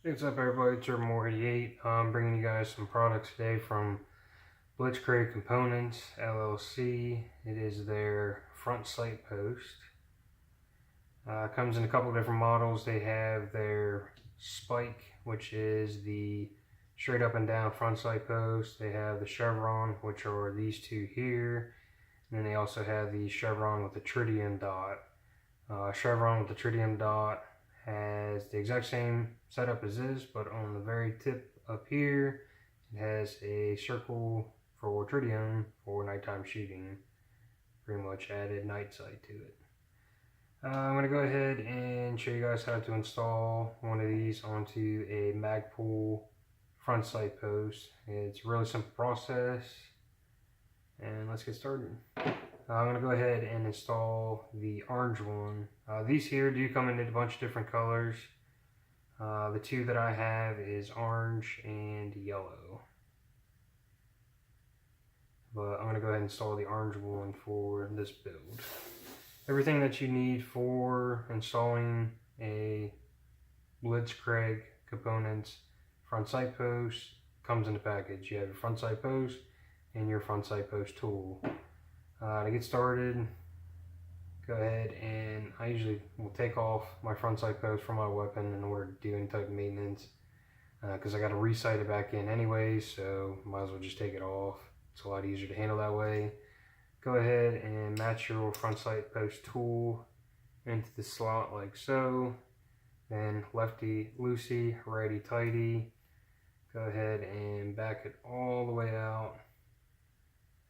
What's up, everybody? It's More88. I'm bringing you guys some products today from Blitzkrieg Components LLC. It is their front sight post. Comes in a couple different models. They have their Spike, which is the straight up and down front sight post. They have the chevron, which are these two here. And then they also have the chevron with the tritium dot. Chevron with the tritium dot has the exact same setup as this, but on the very tip up here, it has a circle for tritium for nighttime shooting. Pretty much added night sight to it. I'm going to go ahead and show you guys how to install one of these onto a Magpul front sight post. It's a really simple process, and let's get started. I'm going to go ahead and install the orange one. These here do come in a bunch of different colors. The two that I have is orange and yellow. But I'm going to go ahead and install the orange one for this build. Everything that you need for installing a Blitzkrieg Components front sight post comes in the package. You have your front sight post and your front sight post tool. To get started, go ahead and I usually will take off my front sight post from my weapon in order to do any type of maintenance, because I got to re-sight it back in anyway, so might as well just take it off. It's a lot easier to handle that way. Go ahead and match your front sight post tool into the slot like so. Then lefty loosey, righty tighty. Go ahead and back it all the way out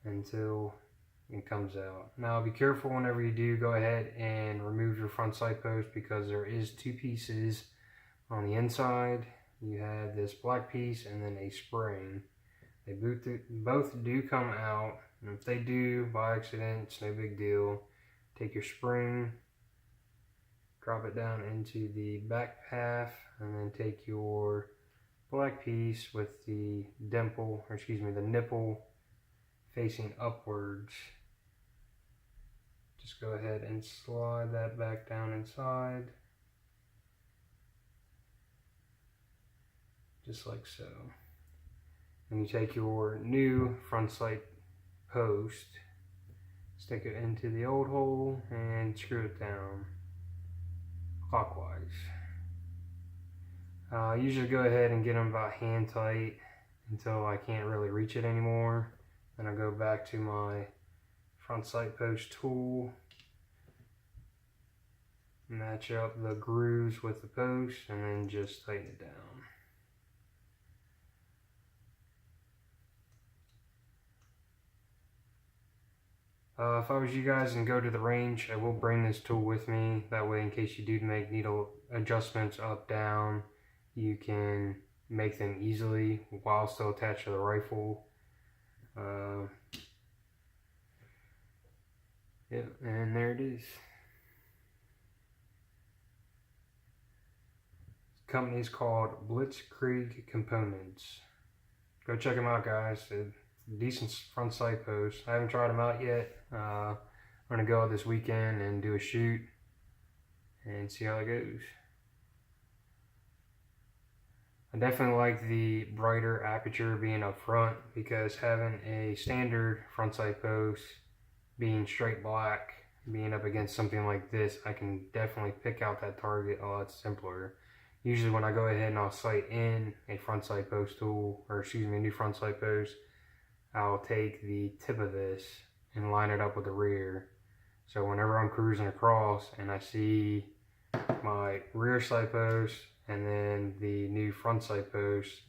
until it comes out. Now be careful whenever you do go ahead and remove your front sight post, because there is two pieces on the inside. You have this black piece and then a spring. They both do come out, and if they do by accident, it's no big deal. Take your spring, drop it down into the back half, and then take your black piece with the dimple, or excuse me, the nipple facing upwards. Just go ahead and slide that back down inside, just like so. And you take your new front sight post, stick it into the old hole, and screw it down clockwise. I usually go ahead and get them about hand tight until I can't really reach it anymore. Then I go back to my front sight post tool, match up the grooves with the post, and then just tighten it down. If I was you guys and go to the range, I will bring this tool with me. That way, in case you do make needle adjustments up, down, you can make them easily while still attached to the rifle. Yep, and there it is. The company is called Blitzkrieg Components. Go check them out, guys. Decent front sight post. I haven't tried them out yet. I'm gonna go out this weekend and do a shoot and see how it goes. I definitely like the brighter aperture being up front, because having a standard front sight post being straight black, being up against something like this, I can definitely pick out that target a lot simpler. Usually when I go ahead and I'll sight in a front sight post tool, or excuse me, a new front sight post, I'll take the tip of this and line it up with the rear. So whenever I'm cruising across and I see my rear sight post and then the new front sight post,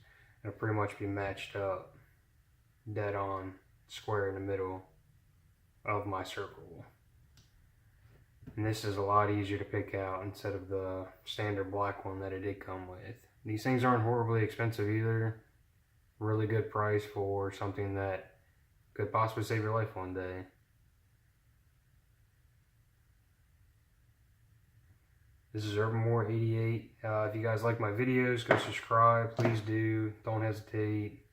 it'll pretty much be matched up, dead on, square in the middle of my circle. And this is a lot easier to pick out instead of the standard black one that it did come with. These things aren't horribly expensive either. Really good price for something that could possibly save your life one day. This is More88. If you guys like my videos, go subscribe. Please do. Don't hesitate.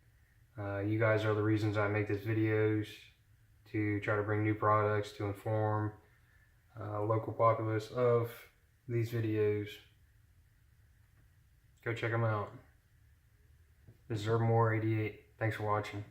You guys are the reasons I make these videos, to try to bring new products, to inform local populace of these videos. Go check them out. This is More 88. Thanks for watching.